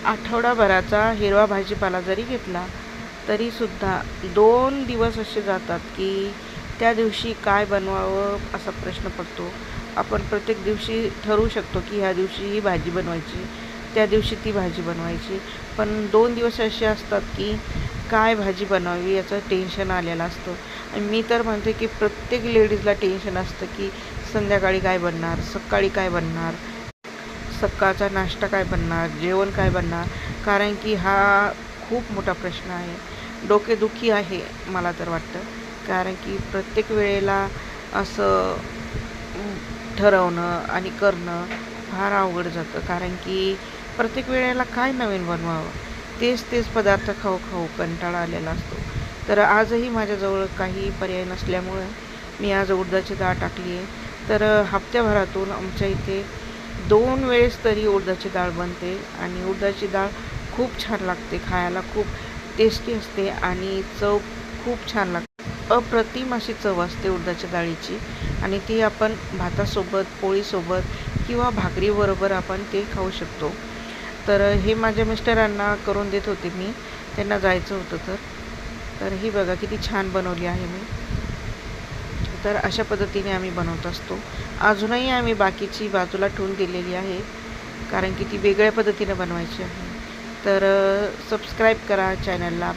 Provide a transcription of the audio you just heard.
आठवडाभराचा हिरवा भाजीपाला जरी घेतला तरीसुद्धा 2 दिवस असे जातात की त्या दिवशी काय बनवावं असा प्रश्न पडतो. आपण प्रत्येक दिवशी ठरवू शकतो की ह्या दिवशी ही भाजी बनवायची, त्या दिवशी ती भाजी बनवायची. पण 2 दिवस असे असतात की काय भाजी बनवावी याचं टेन्शन आलेलं असतं. आणि मी तर म्हणते की प्रत्येक लेडीजला टेन्शन असतं की संध्याकाळी काय बनणार, सकाळी काय बनणार, सकाळचा नाश्ता काय बनणार, जेवण काय बनणार. कारण की हा खूप मोठा प्रश्न आहे. डोकेदुखी आहे मला तर वाटतं. कारण की प्रत्येक वेळेला असं ठरवणं आणि करणं फार अवघड जातं. कारण की प्रत्येक वेळेला काय नवीन बनवावं, तेच तेच पदार्थ खाऊ खाऊ कंटाळा आलेला असतो. तर आजही माझ्याजवळ काही पर्याय नसल्यामुळं मी आज उडदाची डाळ टाकली आहे. तर हप्त्याभरातून आमच्या इथे 2 वेळेस तरी उडदाची डाळ बनते आणि उडदाची डाळ खूप छान लागते. खायला खूप टेस्टी असते आणि चव खूप छान लागते. अप्रतिम अशी चव असते उडदाच्या डाळीची आणि ती आपण भातासोबत, पोळीसोबत किंवा भाकरीबरोबर आपण ते खाऊ शकतो. तर हे माझ्या मिस्टरांना करून देत होते मी. त्यांना जायचं होतं तर. तर ही बघा किती छान बनवली आहे मी. तर अशा पद्धतीने आम्ही बनवत असतो. अजूनही आम्ही बाकीची बाजूला ठेवून दिलेली आहे. कारण की ती वेगळ्या पद्धतीने बनवायची आहे. तर सबस्क्राईब करा चॅनलला.